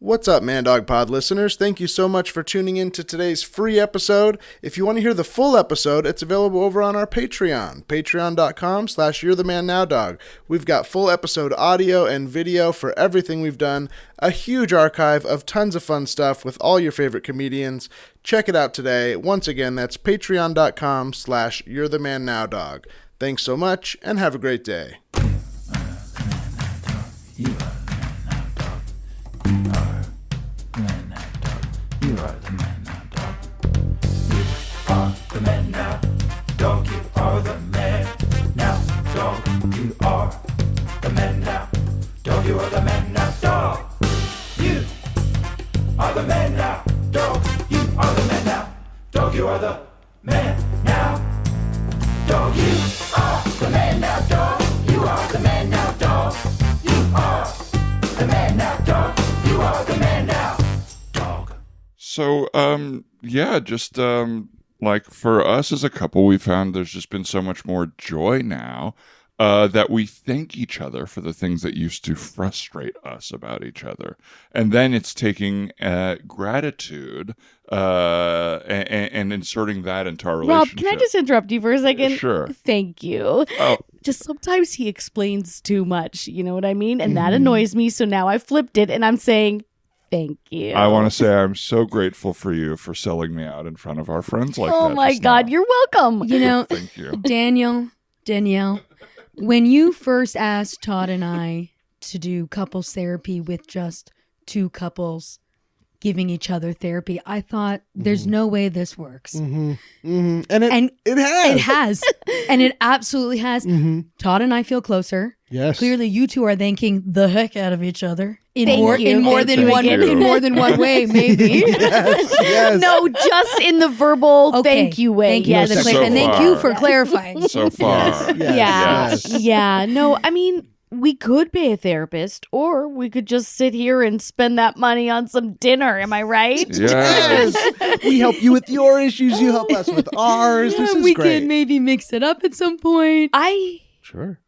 What's up, Man Dog Pod listeners? Thank you so much for tuning in to today's free episode. If you want to hear the full episode, it's available over on our Patreon, patreon.com/you'rethemannowdog. We've got full episode audio and video for everything we've done, a huge archive of tons of fun stuff with all your favorite comedians. Check it out today. Once again, that's patreon.com/you'rethemannowdog. Thanks so much, and have a great day. You are the man now, dog. You are the man now, dog. You are the man now, dog. You are the man now, dog. You are the man now, dog. You are the man now, dog. You are the man now, dog. You are the man now, dog. You are the man now, dog. You are the man now, dog. You are the man now, dog. You are the man now. So, like for us as a couple, we found there's just been so much more joy now that we thank each other for the things that used to frustrate us about each other. And then it's taking gratitude and inserting that into our relationship. Rob, can I just interrupt you for a second? Sure. Thank you. Oh. Just sometimes he explains too much, you know what I mean? And that annoys me, so now I flipped it and I'm saying... Thank you. I want to say I'm so grateful for you for selling me out in front of our friends like that. Oh my God, now. you're welcome. You know, Thank you. Danielle, when you first asked Todd and I to do couples therapy with just two couples giving each other therapy, I thought there's no way this works. And it has. It has. And it absolutely has. Todd and I feel closer. Yes. Clearly, you two are thanking the heck out of each other in Thank more you. in more Thank than you. one Thank you. in more than one way, maybe. Yes. No, just in the verbal Okay. thank you way. Thank you, Yes. for the So and thank you far. for clarifying. So far. Yes. Yeah. Yeah. No, I mean, we could pay a therapist or we could just sit here and spend that money on some dinner. Am I right? Yes. We help you with your issues. You help us with ours. This is we great. could maybe mix it up at some point. Sure.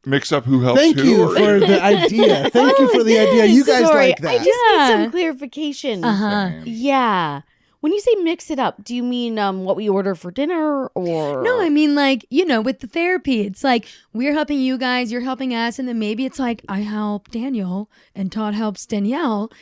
Mix up who helps Thank who. you or- for the idea. Thank you for the idea. You guys Sorry, like that. I just need Yeah. some clarification. Same. Yeah. When you say mix it up, do you mean what we order for dinner or? No, I mean, like, you know, with the therapy, it's like we're helping you guys, you're helping us, and then maybe it's like I help Daniel and Todd helps Danielle,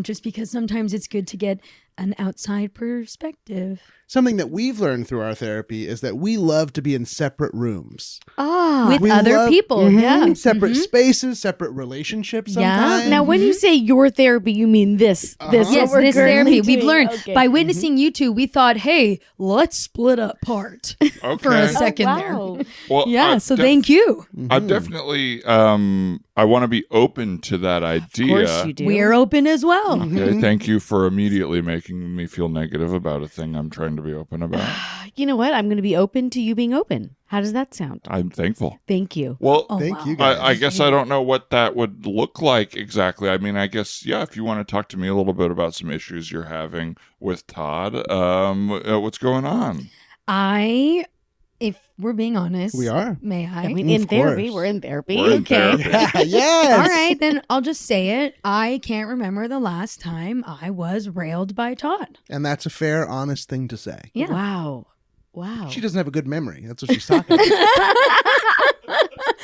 just because sometimes it's good to get an outside perspective. Something that we've learned through our therapy is that we love to be in separate rooms. With We other love- people, Mhm. yeah. Separate spaces, separate relationships Yeah. sometimes. Now, when you say your therapy, you mean this. This Uh-huh. Yes, what we're this currently therapy. We've doing. learned Okay. by witnessing you two, we thought, hey, let's split apart Okay. for a Oh, second wow. Well, Yeah, so thank you. I definitely, I want to be open to that idea. Of course you do. We're open as well. Okay, thank you for immediately making me feel negative about a thing I'm trying to be open about. You know what? I'm going to be open to you being open. How does that sound? I'm thankful. Thank you. Well, Oh, Thank wow. you guys. I guess I don't know what that would look like exactly. I mean, I guess, yeah, if you want to talk to me a little bit about some issues you're having with Todd, what's going on? If we're being honest, We are. May I? I mean, in Of therapy. course. We're in therapy. We're in Okay. therapy. Yes. All right, then I'll just say it. I can't remember the last time I was railed by Todd. And that's a fair, honest thing to say. Yeah. Wow. Wow. She doesn't have a good memory. That's what she's talking about.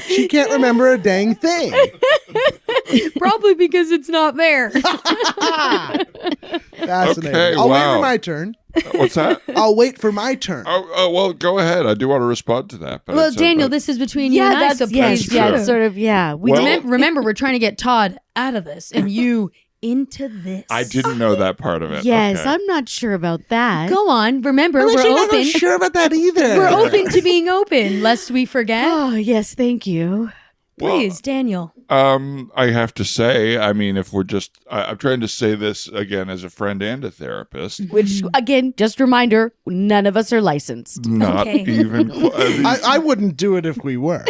She can't remember a dang thing. Probably because it's not there. Fascinating. Okay, I'll wait wow. for my turn. What's that? I'll wait for my turn. Oh, well, go ahead. I do want to respond to that. But Well, it's, Daniel, but- this is between you yeah, and I, that's so yes, please yeah, do. it's sort of yeah. We Well- didn't. Remember, we're trying to get Todd out of this and you into this. I didn't know that part of it. Yes, Okay. I'm not sure about that. Go on. Remember, I'm we're actually not open. sure about that either. We're open to being open, lest we forget. Oh yes, thank you. Please, Daniel. I have to say, I mean, if we're just, I'm trying to say this again as a friend and a therapist. Which again, just a reminder, none of us are licensed. Not Okay. even. I wouldn't do it if we were.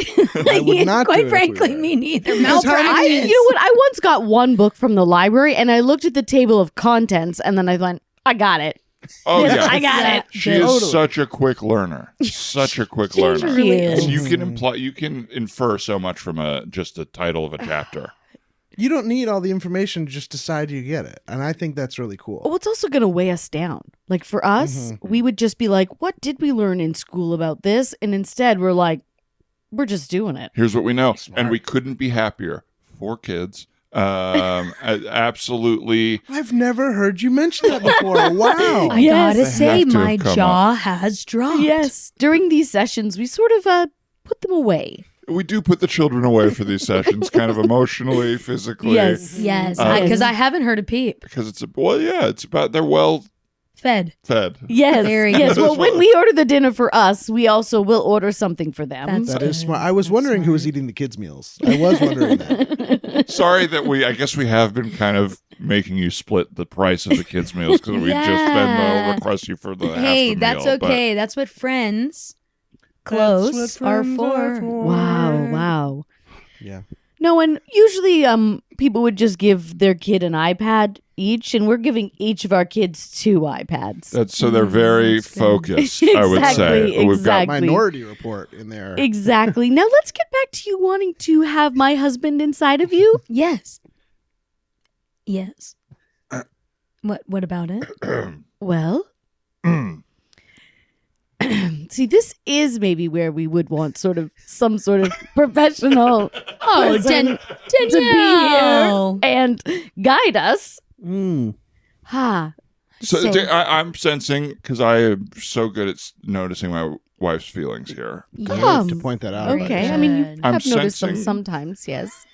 I would not do Quite it if we frankly, were. me neither. Because how many- You know what? I once got one book from the library and I looked at the table of contents and then I went, I got it. Oh yeah, I got it. She is such a quick learner. Such a quick learner. really is. You can you can infer so much from just the title of a chapter. You don't need all the information to just decide you get it. And I think that's really cool. Oh, it's also going to weigh us down. Like for us, we would just be like, what did we learn in school about this? And instead we're like, we're just doing it. Here's what we know. And we couldn't be happier. 4 kids. Absolutely. I've never heard you mention that before. Wow. I Yes. gotta They say, have to my have come jaw has dropped. Yes. During these sessions, we sort of put them away. We do put the children away for these sessions, kind of emotionally, physically. Yes. Yes, Uh, because I haven't heard a peep. Because it's it's about they're well Fed. fed. Yes. Very Yes. good. Well, when we order the dinner for us, we also will order something for them. That's That is good. smart. I was That's wondering who was smart. eating the kids' meals. I was wondering that. Sorry that I guess we have been kind of making you split the price of the kids' meals because we just then request you for the Hey, half the that's meal, but- okay. That's what friends close are for. Wow. Yeah. No, and usually people would just give their kid an iPad each, and we're giving each of our kids 2 iPads. So they're very That's good. focused, I would say. Exactly, We've got exactly. Minority Report in there. Exactly. Now let's get back to you wanting to have my husband inside of you. Yes. Yes. What about it? Well, see, this is maybe where we would want some sort of professional Oh, person Danielle. to be here and guide us. Mm. Ha. So So- I'm sensing, because I am so good at noticing my wife's feelings here. Good Um, to point that out. Okay. Very I mean, you good. I'm have noticed them sensing- sometimes, yes.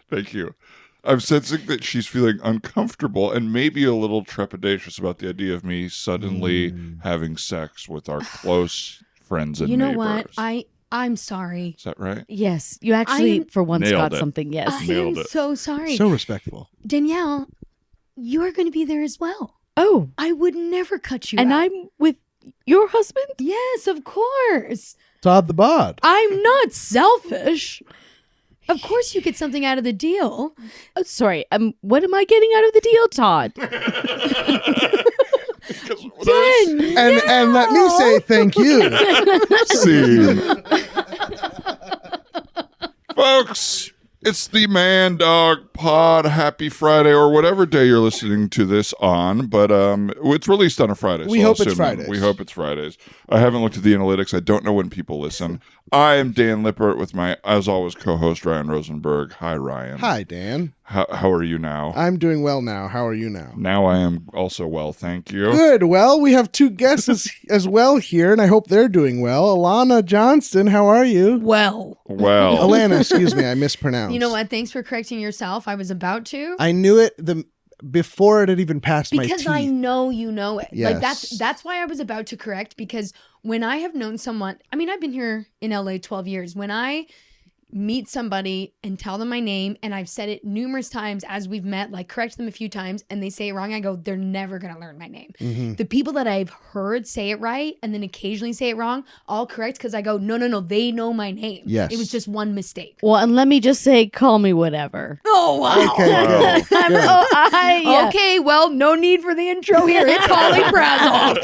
Thank you. I'm sensing that she's feeling uncomfortable and maybe a little trepidatious about the idea of me suddenly having sex with our close friends and You know neighbors. what? I'm sorry. Is that right? Yes. You actually, I'm- for once, Nailed got it. something, yes. I am Nailed it. so sorry. So respectful. Danielle, you are going to be there as well. Oh, I would never cut you and out. I'm with your husband? Yes, of course. Todd the Bod. I'm not selfish. Of course you get something out of the deal. Oh, sorry. What am I getting out of the deal, Todd? And let me say thank you. Scene. Folks, it's the Man Dog Pod. Happy Friday, or whatever day you're listening to this on. But it's released on a Friday. We so I'll hope it's assume Fridays. We hope it's Fridays. I haven't looked at the analytics. I don't know when people listen. I am Dan Lippert with my, as always, co-host Ryan Rosenberg. Hi, Ryan. Hi, Dan. How are you now? I'm doing well now. How are you now? Now I am also well, thank you. Good. Well, we have 2 guests as well here, and I hope they're doing well. Alana Johnston, how are you? Well, Well, Alana, excuse me, I mispronounced. you know what? Thanks for correcting yourself. I was about to. I knew it before it had even passed my Because teeth. I know you know it. Like Yes. that's why I was about to correct, because when I have known someone, I mean, I've been here in LA 12 years. When I meet somebody and tell them my name, and I've said it numerous times as we've met, like correct them a few times, and they say it wrong, I go, they're never gonna learn my name. Mhm. The people that I've heard say it right and then occasionally say it wrong, I'll correct because I go, no, they know my name. Yes. It was just one mistake. Well, and let me just say, call me whatever. Oh wow. Okay, good. I'm, Good. yeah. Okay, well, no need for the intro here. It's Holly Prazoff.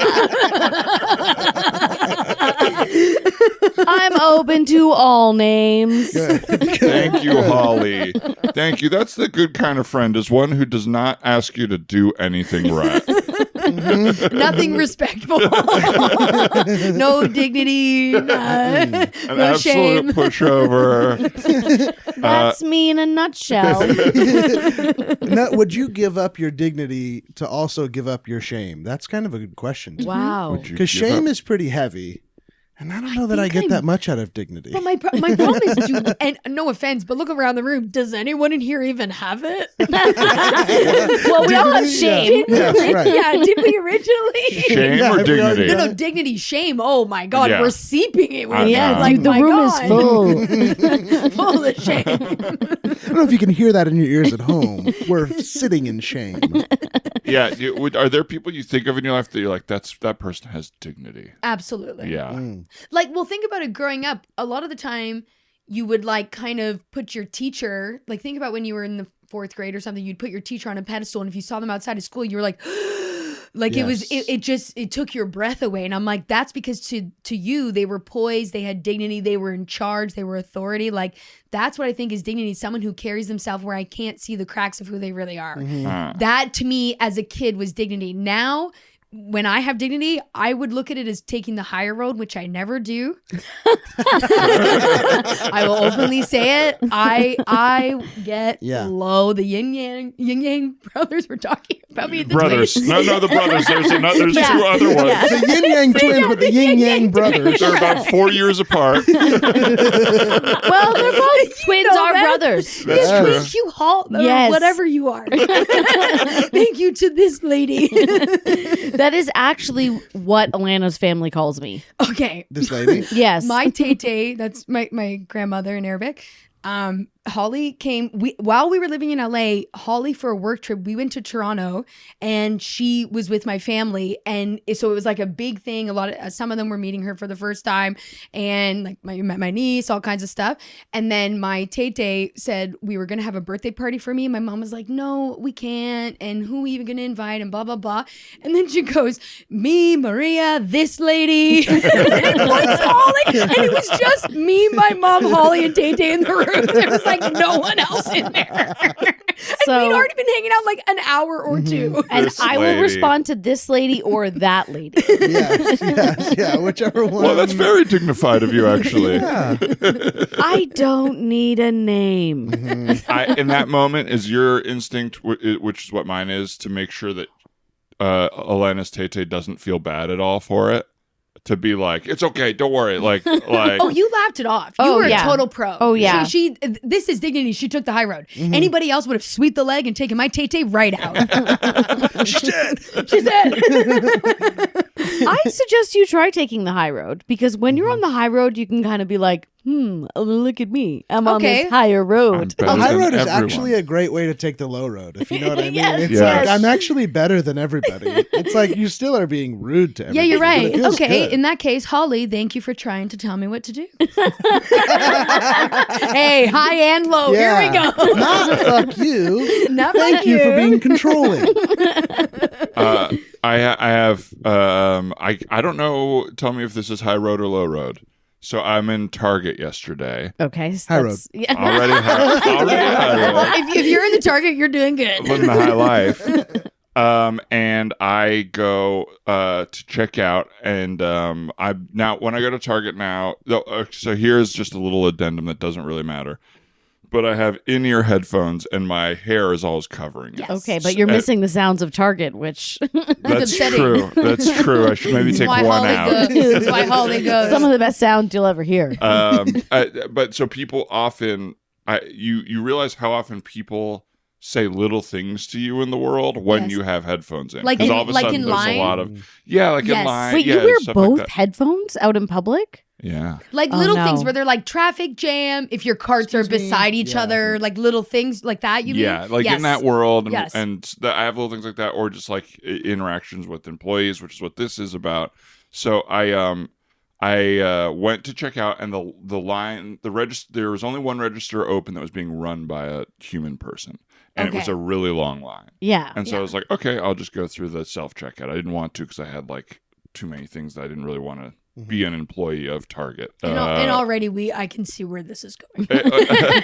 I'm open to all names. Good. thank you, Holly. Thank you. That's the good kind of friend, is one who does not ask you to do anything right. Nothing respectful. No dignity. An No absolute shame. pushover. That's me in a nutshell. Now, would you give up your dignity to also give up your shame? That's kind of a good question. Wow. Would you Because give shame up- is pretty heavy. And I don't know that I think get I'm- that much out of dignity. But my problem is, and no offense, but look around the room. Does anyone in here even have it? Well, we all have Dignity? shame. Yeah. Yes, right. Yeah, did we originally? Shame Yeah, or we all- dignity? No, dignity, shame. Oh my God, Yeah. we're seeping it with Yeah, know. like the my room God. is full. Full of shame. I don't know if you can hear that in your ears at home. We're sitting in shame. Yeah. Are there people you think of in your life that you're like, that person has dignity? Absolutely. Yeah. Mm. Like, well, think about it growing up. A lot of the time, you would like kind of put your teacher, like, think about when you were in the 4th grade or something, you'd put your teacher on a pedestal. And if you saw them outside of school, you were like, Like Yes. it took your breath away. And I'm like, that's because to you, they were poised, they had dignity, they were in charge, they were authority. Like that's what I think is dignity. Someone who carries themselves where I can't see the cracks of who they really are. That to me as a kid was dignity. Now, when I have dignity, I would look at it as taking the higher road, which I never do. I will openly say it. I get low. The yin yang brothers were talking about me. At the Brothers. twins. No, the brothers. There's two other ones. The yin yang twins, but the yin yang brothers. They're about 4 years apart. Well, they're both twins know are that. brothers. That's true. Thank you, Hall. Yes. Whatever you are. Thank you to this lady. That is actually what Alana's family calls me. Okay. This lady. Yes. My tete, that's my grandmother in Arabic. Holly came while we were living in LA. Holly, for a work trip, we went to Toronto, and she was with my family, and so it was like a big thing. Some of them were meeting her for the first time, and like my niece, all kinds of stuff. And then my tete said we were gonna have a birthday party for me. And my mom was like, "No, we can't. And who are we even gonna invite?" And blah blah blah. And then she goes, "Me, Maria, this lady." And it was just me, my mom, Holly, and Tay in the room. There was like no one else in there. And So- we'd already been hanging out like an hour or two. And This I will lady. respond to this lady or that lady. Yeah, whichever one. Well, that's very dignified of you, actually. I don't need a name. In that moment, is your instinct, which is what mine is, to make sure that Alana's Tete doesn't feel bad at all for it? To be like, it's okay, don't worry. Like. Oh, you laughed it off. You Oh, were yeah. a total pro. Oh, yeah. She this is dignity. She took the high road. Anybody else would have swept the leg and taken my Tay right out. She's dead. She's dead. I suggest you try taking the high road, because when you're on the high road, you can kind of be like, look at me. I'm on Okay. this higher road. I'm better The high than road is everyone. actually a great way to take the low road, if you know what I mean. Yes, It's yes. like, I'm actually better than everybody. It's like you still are being rude to Yeah, everybody. you're but right. it feels Okay, good. in that case, Holly, thank you for trying to tell me what to do. Hey, high and low. Yeah. Here we go. Not fuck you. Not Thank like you for being controlling. I have I don't know. Tell me if this is high road or low road. So I'm in Target yesterday. Okay. So High that's- Yeah. Already high road. if you're in the Target, you're doing good. Living the high life. And I go to check out, and I now when I go to Target now. So here's just a little addendum that doesn't really matter. But I have in-ear headphones, and my hair is always covering it. Okay, but you're missing the sounds of Target, which That's upsetting. true. That's true. I should maybe take Why one Holly out. goes. That's why Holly goes. some of the best sounds you'll ever hear. But so people often, you realize how often people say little things to you in the world when Yes. you have headphones in. Like 'Cause in- all of a like sudden in there's line? a lot of like Yes. in line. Wait, yeah, you wear stuff both like that. headphones out in public? Yeah. Like Oh, little no. things where they're like traffic jam, if your carts are Excuse me? beside each Yeah. other, like little things like that, you mean? Yeah, like Yes. in that world, and, Yes. I have little things like that, or just like interactions with employees, which is what this is about. So I went to check out, and the line, the register, there was only one register open that was being run by a human person, and it was Okay. a really long line. Yeah. And so I was like, okay, I'll just go through the self checkout. I didn't want to because I had like too many things that I didn't really want to be an employee of Target. And already I can see where this is going. Uh,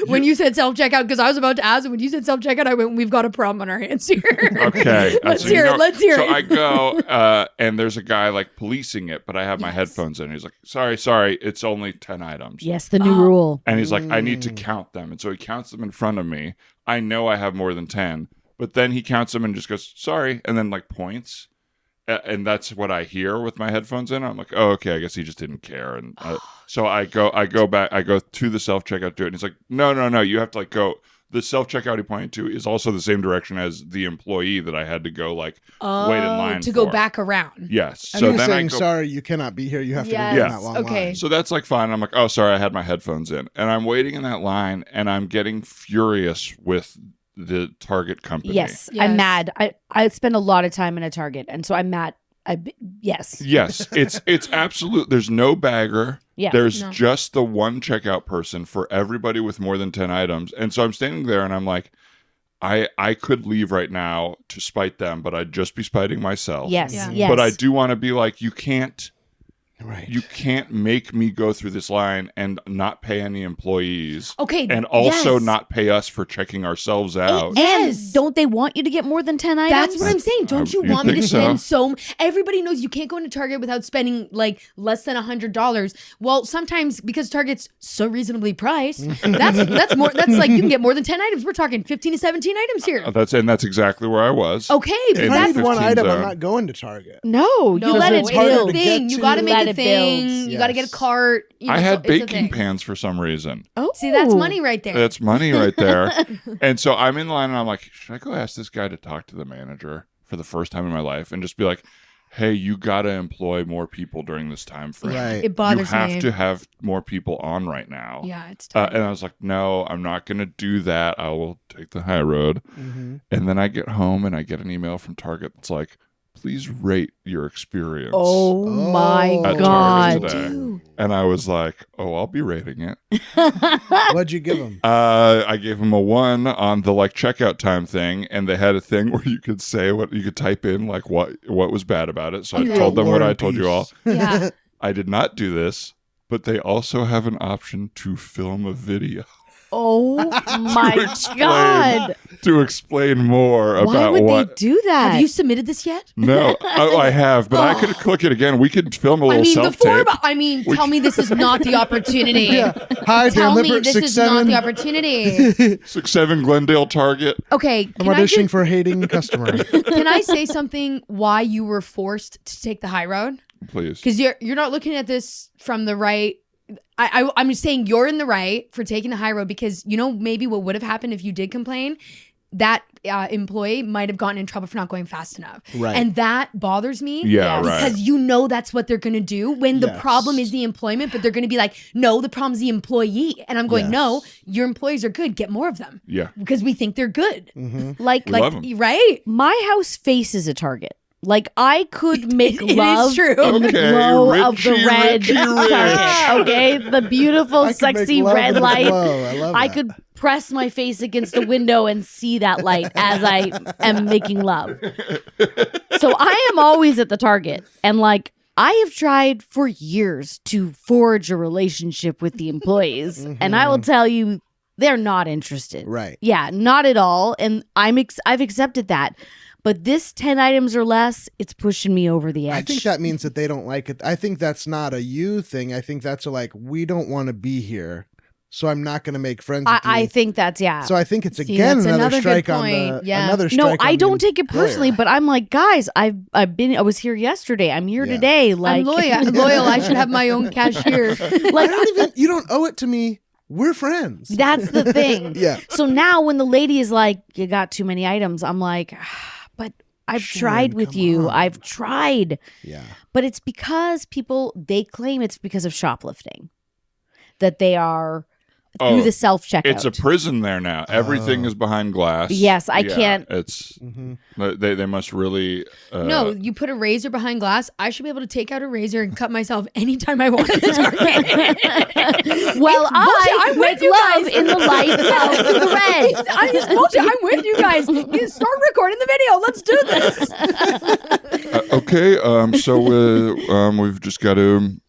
When you said self checkout, because I was about to ask, and when you said self checkout, I went, "We've got a problem on our hands here." Okay. Let's So, hear it. Let's hear so it. I go, and there's a guy like policing it, but I have my headphones in. He's like, sorry, it's only 10 items. Yes, the new rule. And he's like, I need to count them. And so he counts them in front of me. I know I have more than 10, but then he counts them and just goes, sorry, and then like points. And that's what I hear with my headphones in. I'm like, oh, okay, I guess he just didn't care. And so I go back, I go to the self checkout, do it. And he's like, no, you have to like go. The self checkout he pointed to is also the same direction as the employee that I had to go like wait in line to go for. back around. Yes. And so you're then saying, I go. sorry, you cannot be here. You have to Yes. wait in Yeah. that long Okay. line. So that's like fine. I'm like, oh, sorry, I had my headphones in, and I'm waiting in that line, and I'm getting furious with the Target company. Yes, Yes. I'm mad. I spend a lot of time in a Target, and so I'm mad. Yes. Yes, it's absolute. There's no bagger. Yeah. There's No. just the one checkout person for everybody with more than 10 items. And so I'm standing there and I'm like, I could leave right now to spite them, but I'd just be spiting myself. Yes, Yeah. yes. But I do want to be like, you can't Right. You can't make me go through this line and not pay any employees. Okay. And also yes. not pay us for checking ourselves out. Yes. And don't they want you to get more than 10 items? That's what I'm saying. Don't you You'd want me to think so. spend so? Everybody knows you can't go into Target without spending like less than $100. Well, sometimes because Target's so reasonably priced, that's more. That's like you can get more than 10 items. We're talking 15 to 17 items here. That's exactly where I was. Okay, In but If the I that's need one 15 item, I'm zone. not going to Target. No, no, you let it it's harder build. to get thing. You got to to. make Let a it thing. build. You got to get a Yes. cart. You know, I had so it's a baking thing. pans for some reason. Oh, See, that's money right there. That's money right there. And so I'm in line and I'm like, should I go ask this guy to talk to the manager for the first time in my life and just be like, hey, you got to employ more people during this time frame. Right. It bothers you have me. to have more people on right now. Yeah, it's tough. And I was like, no, I'm not going to do that. I will take the high road. Mm-hmm. And then I get home and I get an email from Target that's like, please rate your experience. Oh my At Target God. today. Dude. And I was like, oh, I'll be rating it. What'd you give them? I gave him a 1 on the like checkout time thing, and they had a thing where you could say what you could type in like what was bad about it. So I Okay. told them what War I and told you peace. all. Yeah. I did not do this, but they also have an option to film a video Oh my explain. God. to explain more Why about would what. they do that? Have you submitted this yet? No, I have, but I could click it again. We could film a I little mean, self before. tape. I mean, tell me this is not the opportunity. Yeah. Hi, Tell Dan me Lippert, this is not the opportunity. 6-7 Glendale Target. Okay, I'm can I, auditioning for a hating customer. can I say something why you were forced to take the high road? Please. Because you're not looking at this from the right. I'm just saying you're in the right for taking the high road because you know maybe what would have happened if you did complain. That employee might have gotten in trouble for not going fast enough. Right. And that bothers me. Yeah, right. Because you know that's what they're going to do when the Yes. problem is the employment, but they're going to be like, no, the problem's the employee. And I'm going, Yes. no, your employees are good. Get more of them. Yeah. Because we think they're good. Mm-hmm. like, We love 'em. Right? my house faces a Target. Like I could make It is love true. in the Okay, glow of the Richie, red Richie, Target. Okay, the beautiful, I could make sexy love red in the light. glow. I love I that. could press my face against the window and see that light as I am making love. So I am always at the Target. And like, I have tried for years to forge a relationship with the employees. And I will tell you, they're not interested. Right. Yeah, not at all. And I've accepted that. But this 10 items or less, it's pushing me over the edge. I think that means that they don't like it. I think that's not a you thing. I think that's a like, we don't want to be here, so I'm not going to make friends with you. I think that's, yeah. So I think it's See, again that's another another good strike on the point. Yeah. another strike. No, on I the don't take it employer. personally, but I'm like, guys, I was here yesterday. I'm here Yeah. today. Like, I'm loyal. I should have my own cashier. Like, you don't owe it to me. We're friends. that's the thing. Yeah. So now when the lady is like, you got too many items, I'm like, but I've tried with come you. on. I've tried. Yeah. But it's because they claim it's because of shoplifting. That they are through the self-checkout. It's a prison there now. Everything is behind glass. Yes, I Yeah, can't- It's Mm-hmm. they must really. No, you put a razor behind glass. I should be able to take out a razor and cut myself anytime I want. Well, I I'm make with you love guys. in the light of the red. I'm just bullshit. I'm with you guys. You start recording the video. Let's do this. Okay, so we've just got to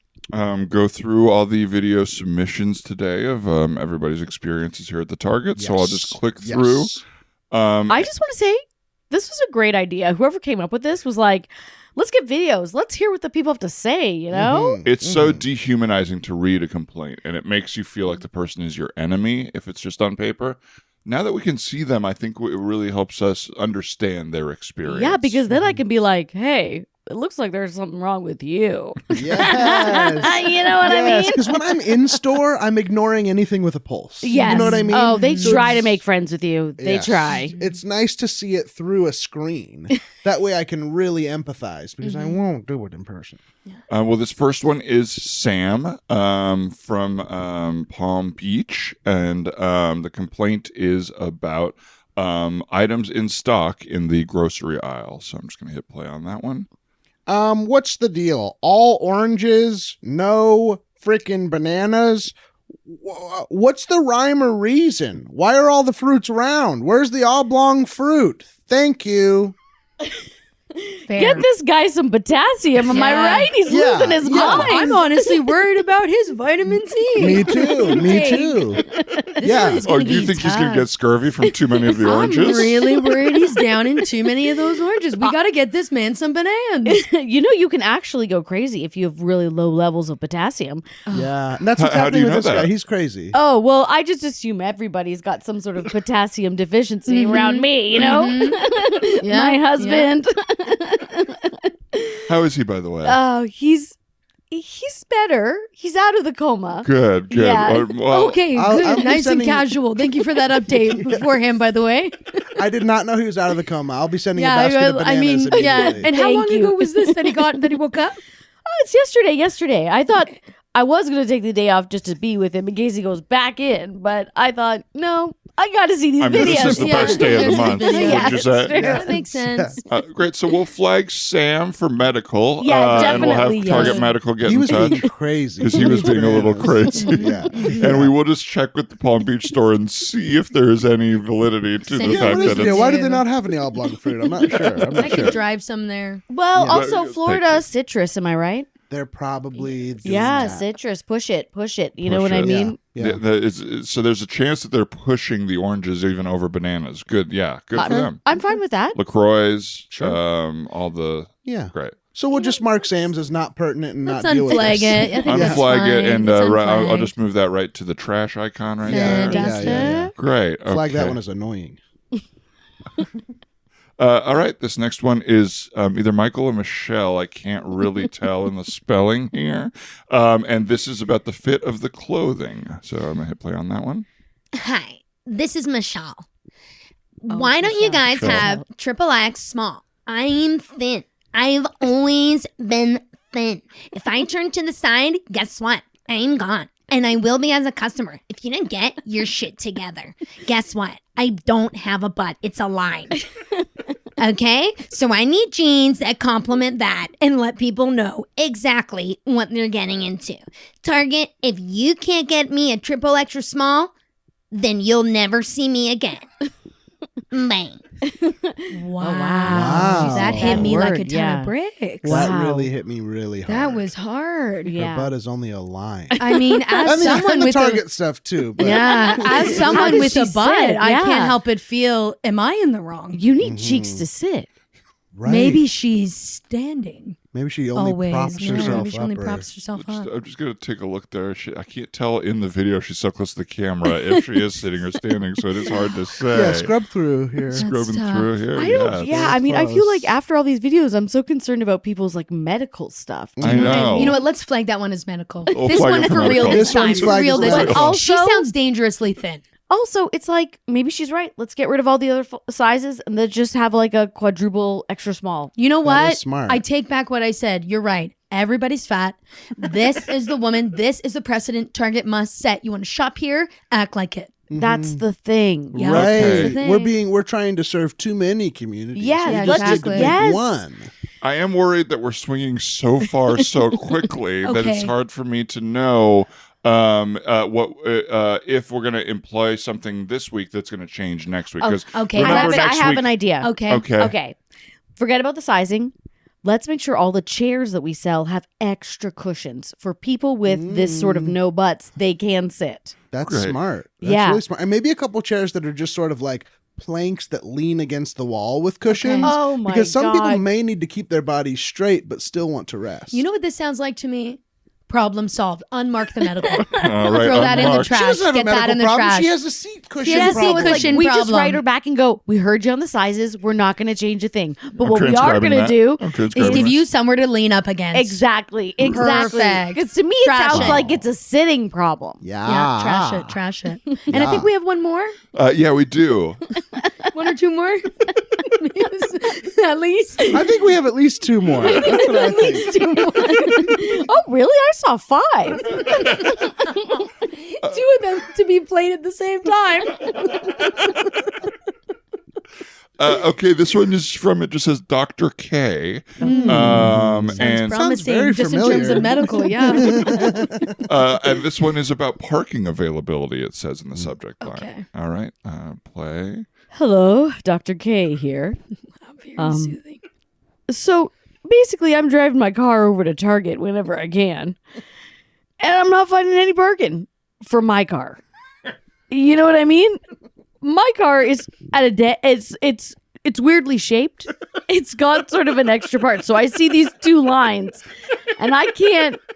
go through all the video submissions today of everybody's experiences here at the Target. So I'll Yes. just click Yes. through. I just want to say this was a great idea. Whoever came up with this was like, let's get videos. Let's hear what the people have to say, you know? Mhm. It's so dehumanizing to read a complaint, and it makes you feel like the person is your enemy if it's just on paper. Now that we can see them, I think it really helps us understand their experience. Yeah, because then I can be like, hey, it looks like there's something wrong with you. Yes. You know what I mean? Because when I'm in store, I'm ignoring anything with a pulse. Yes. You know what I mean? Oh, they So try to it's- make friends with you. They Yes. try. It's nice to see it through a screen. That way I can really empathize because I won't do it in person. Well, this first one is Sam from Palm Beach, and the complaint is about items in stock in the grocery aisle. So I'm just going to hit play on that one. What's the deal? All oranges, no freaking bananas. What's the rhyme or reason? Why are all the fruits round? Where's the oblong fruit? Thank you. Fair. Get this guy some potassium. Am I Yeah. right? He's losing his mind. I'm honestly worried about his vitamin C. Me too. Me too. Yeah. one's Oh, gonna do you be think he's going tough. to get scurvy from too many of the oranges? I'm really worried he's down in too many of those oranges. We got to get this man some bananas. You know, you can actually go crazy if you have really low levels of potassium. Yeah. And that's what's How do happening you with know this that? guy. He's crazy. Oh, well, I just assume everybody's got some sort of potassium deficiency around me, you know? Yeah, My husband. How is he, by the way? Oh, he's better. He's out of the coma. Good. Yeah. Well, Okay, I'll good. be Nice sending- and casual. Thank you for that update beforehand, by the way. I did not know he was out of the coma. I'll be sending a basket of bananas I mean, yeah. immediately. And how Thank long you. ago was this that he woke up? Oh, it's yesterday. I thought I was going to take the day off just to be with him in case he goes back in, but I thought, no, I got to see these I mean, videos. this is the best day of the month. Yeah, Would you say? it's true. That makes sense. Great. So we'll flag Sam for medical. Yeah, And we'll have definitely, Target yes. Medical get He in was touch. being crazy. Because he was being a little Bananas. crazy. Yeah. And we will just check with the Palm Beach store and see if there is any validity to Send the it Yeah, fact what is that it? it's. Why did they not have any oblong fruit? I'm not sure. I'm I not could sure. drive some there. Well, Yeah. also Thank Florida you. citrus, am I right? They're probably doing Yeah, that. citrus. Push it. You know Push what I it. mean? Yeah. So there's a chance that they're pushing the oranges even over bananas. Good. Yeah. Good for them. I'm fine with that. LaCroix, Sure. all the. Yeah. Great. So we'll just mark Sam's as not pertinent and Let's not deal with unflag this. it. I think that's Unflag fine. it and Let's I'll unflag. just move that right to the trash icon right Yeah, there. Fantastic. Great. Flag that okay. one as annoying. All right, this next one is either Michael or Michelle. I can't really tell in the spelling here. And this is about the fit of the clothing. So I'm going to hit play on that one. Hi, this is Michelle. Oh, Why don't you guys Michelle. have XXX small? I'm thin. I've always been thin. If I turn to the side, guess what? I'm gone. And I will be as a customer. If you didn't get your shit together, guess what? I don't have a butt. It's a line. Okay? So I need jeans that complement that and let people know exactly what they're getting into. Target, if you can't get me a triple extra small, then you'll never see me again. Bang. Wow. Wow. That hit That me like a word, ton yeah. of bricks. That Wow. really hit me really hard. That was hard. Yeah. Her butt is only a line. I mean, as I mean, someone and the with Target stuff too. But yeah, as How someone does with she a butt, sit? I Yeah. can't help but feel, am I in the wrong? You need cheeks to sit. right. Maybe she's standing. Maybe she only Always. props Yeah, herself maybe she only up. or- props herself up. I'm just going to take a look there. I can't tell in the video. She's so close to the camera if she is sitting or standing, so it is hard to say. Yeah, scrub through here. That's Scrubbing tough. through here. I don't. yeah. Yeah, I mean, I feel like after all these videos, I'm so concerned about people's like medical stuff. I know. You know what? Let's flag that one as medical. We'll This flag one it for for real medical. this This time. one's For flagged real as this time. medical. She Also- sounds dangerously thin. Also, it's like maybe she's right. Let's get rid of all the other sizes and then just have like a quadruple extra small. You know That what? is smart. I take back what I said. You're right. Everybody's fat. This is the woman. This is the precedent Target must set. You want to shop here? Act like it. That's the thing. Yeah, Right. that's the thing. We're trying to serve too many communities. Yeah, We yeah, just need to exactly. pick Yes. one. I am worried that we're swinging so far so quickly that it's Okay. hard for me to know if we're going to employ something this week that's going to change next week. Because okay. I remember have, next I have week, an idea. Okay. Okay. Forget about the sizing. Let's make sure all the chairs that we sell have extra cushions for people with this sort of no butts. They can sit. That's Great. smart. That's Yeah. really smart. And maybe a couple chairs that are just sort of like planks that lean against the wall with cushions. Oh my Because some God. people may need to keep their bodies straight but still want to rest. You know what this sounds like to me? Problem solved. Unmark the medical. All right, Throw that in the unmarked. she trash. doesn't have Get a medical that in the problem. trash. She has a seat cushion She has a seat problem. cushion. We just problem. write her back and go, we heard you on the sizes. We're not going to change a thing. But I'm what we are transcribing going to that. do I'm Is transcribing give that. you somewhere to lean up against. Exactly. Perfect. Because to me, it Trash sounds it. like it's a sitting problem. Yeah. Yeah, trash it, trash it. And I think we have one more. Yeah, we do. One or two more. At least. I think we have at least two more. That's what I think. Oh, really? I saw 5. Two of them to be played at the same time. Okay, this one is from, it just says Dr. K. Sounds And promising, very just in familiar. terms of medical. Yeah. and this one is about parking availability, it says in the subject line. Okay. All right, play. Hello, Dr. K here. Very soothing. So basically, I'm driving my car over to Target whenever I can, and I'm not finding any parking for my car. You know what I mean? My car is at a it's weirdly shaped. It's got sort of an extra part. So I see these two lines, and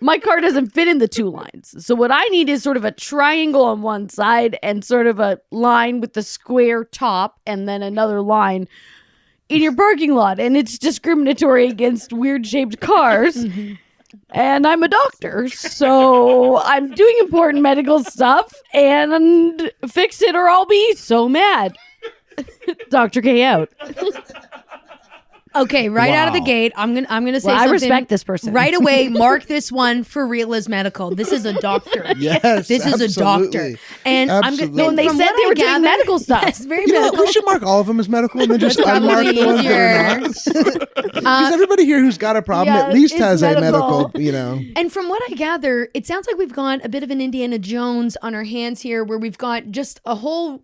my car doesn't fit in the two lines. So what I need is sort of a triangle on one side and sort of a line with the square top, and then another line in your parking lot. And it's discriminatory against weird shaped cars. And I'm a doctor, so I'm doing important medical stuff, and fix it or I'll be so mad. Dr. K out. Okay, right out of the Wow. gate, I'm gonna say Well, I something. respect this person. Right away, mark this one for real as medical. This is a doctor. Yes, This is a doctor. absolutely. And Absolutely. No, and they from said what they I were doing gather- medical stuff. Yes, very You know what? medical. We should mark all of them as medical and then just That's unmark probably the ones that are easier. not. Because everybody here who's got a problem Yeah, at least it's has medical. a medical, you know. And from what I gather, it sounds like we've got a bit of an Indiana Jones on our hands here, where we've got just a whole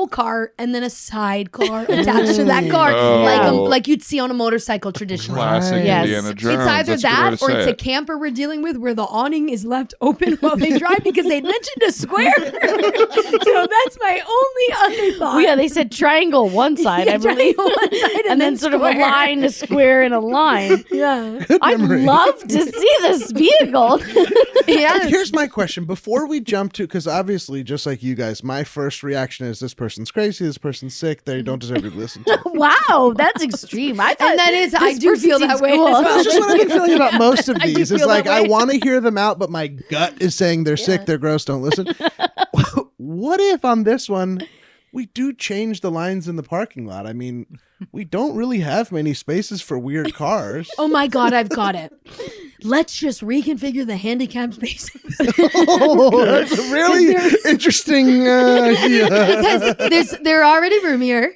car and then a sidecar attached to that car, Oh. like you'd see on a motorcycle traditionally. Classic Yes. Indiana Jones. It's either That's a good way that to or say it's a it. camper we're dealing with where the awning is left open while they drive because they mentioned a square. So that's my only other thought. Oh, yeah, they said triangle one side, I believe. triangle one side and then sort of a square. line, a square, and a line. Yeah. I'd love to see this vehicle. Yeah. Here's my question. Before we jump to, because obviously, just like you guys, my first reaction is this person's crazy, this person's sick, they don't deserve to be listened to. Wow, that's extreme. I thought And that is, this I do person feel that seems way cool. as well. That's just what I've been feeling about most of I do these. It's feel like, that I way. want to hear them out, but my gut is saying they're sick, they're gross, don't listen. What if on this one, we do change the lines in the parking lot? I mean, we don't really have many spaces for weird cars. Oh my God, I've got it. Let's just reconfigure the handicap spaces. Oh, that's a really interesting idea. Because they're already roomier.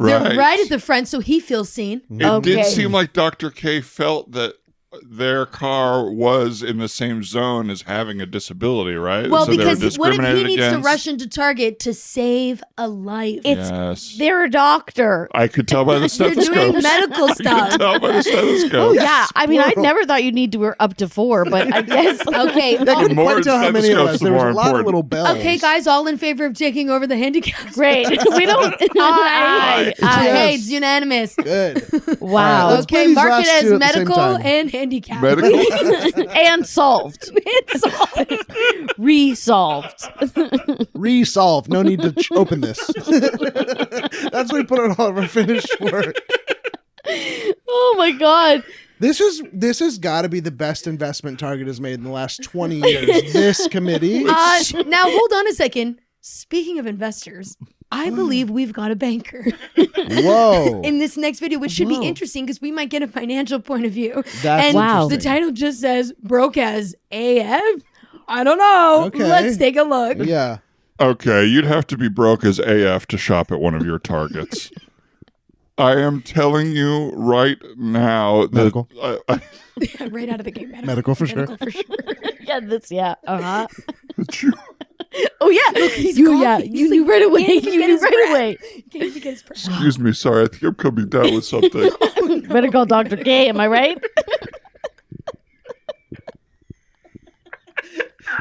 They're Right. right at the front, so he feels seen. It Okay. did seem like Dr. K felt that their car was in the same zone as having a disability, right? Well, So they were because what if he discriminated needs to against? rush into Target to save a life? It's Yes. they're a doctor. I could tell by the You're doing stethoscope. medical I could stuff. tell by the stethoscope. Oh yeah, I mean, I Plural. never thought you'd need to wear up to 4, but I guess Okay. I couldn't more quite tell how many it stethoscopes, was. the There was more a lot of important. little bells. Okay, guys, all in favor of taking over the handicap? Great. We don't. Aye. Okay, it's unanimous. Good. Wow. Let's play Okay, these mark last it two as at the same medical time. and handicap. Medical. And solved. Resolved. Resolve. No need to open this. That's where we put on all of our finished work. Oh my god. This has got to be the best investment Target has made in the last 20 years. This committee. Now, hold on a second. Speaking of investors, I believe we've got a banker Whoa. in this next video, which should Whoa. be interesting because we might get a financial point of view. That's And Wow. the title just says broke as AF. I don't know. Okay. Let's take a look. Yeah. Okay, you'd have to be broke as AF to shop at one of your Targets. I am telling you right now that Medical. Right out of the gate. Medical for sure. For sure. Yeah. Uh-huh. that you- Oh yeah. he's You coughing. you He's knew like, right away. can't even You get knew his right breath. away. Can't even get his breath. excuse me, sorry, I think I'm coming down with something. Better call Dr. K, am I right?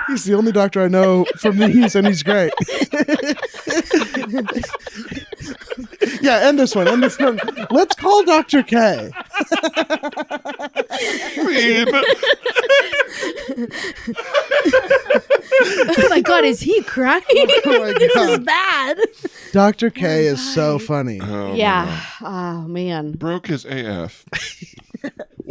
He's the only doctor I know from these, and he's great. Yeah, end this one. Let's call Dr. K. Oh my God, is he crying? Oh my This is God. bad. Dr. K is so funny. Oh, Yeah. Oh man. broke as AF.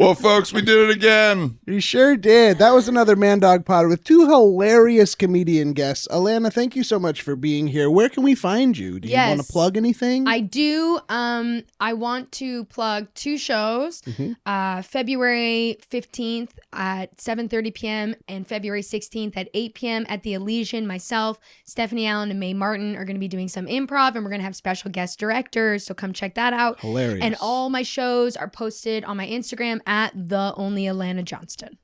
Well, folks, we did it again. You sure did. That was another Man Dog Pod with two hilarious comedian guests. Alana, thank you so much for being here. Where can we find you? Do you want to plug anything? I do. I want to plug two shows. February 15th at 7:30 p.m. and February 16th at 8 p.m. at the Elysian. Myself, Stephanie Allen, and Mae Martin are going to be doing some improv, and we're going to have special guest directors. So come check that out. Hilarious. And all my shows are posted on my Instagram at the only Alana Johnston.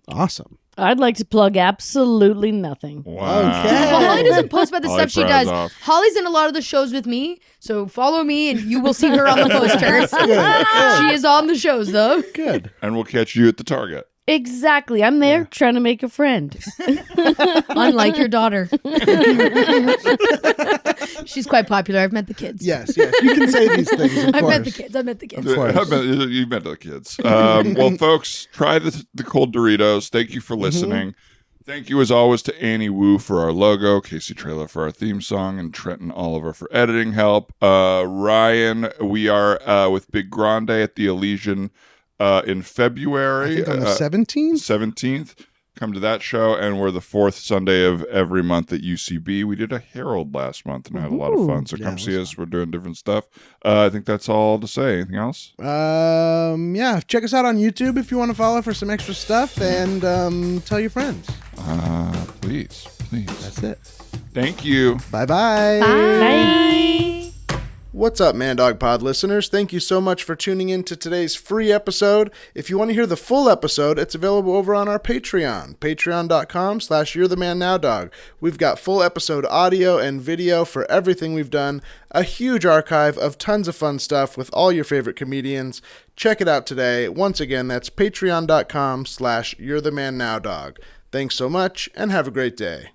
Awesome. I'd like to plug absolutely nothing. Wow. Okay. Well, Holly doesn't post about the Holly stuff she does. Prazoff. Holly's in a lot of the shows with me, so follow me and you will see her on the posters. She is on the shows, though. Good. And we'll catch you at the Target. Exactly. I'm there trying to make a friend. Unlike your daughter. She's quite popular. I've met the kids. Yes. You can say these things, of I've course. met the kids. I've met the kids. Of course. You met the kids. Well, folks, try the cold Doritos. Thank you for listening. Thank you, as always, to Annie Wu for our logo, Casey Trailer for our theme song, and Trenton Oliver for editing help. Ryan, we are with Big Grande at the Elysian in February. I think on the 17th? 17th. Come to that show, and we're the fourth Sunday of every month at UCB. We did a Herald last month, and I had a lot of fun. So come see us. We're doing different stuff. I think that's all to say. Anything else? Yeah. Check us out on YouTube if you want to follow for some extra stuff, and tell your friends. Please. That's it. Thank you. Bye-bye. Bye. What's up, Man Dog Pod listeners? Thank you so much for tuning in to today's free episode. If you want to hear the full episode, it's available over on our Patreon, patreon.com/You'reTheManNowDog. We've got full episode audio and video for everything we've done, a huge archive of tons of fun stuff with all your favorite comedians. Check it out today. Once again, that's patreon.com/You'reTheManNowDog. Thanks so much, and have a great day.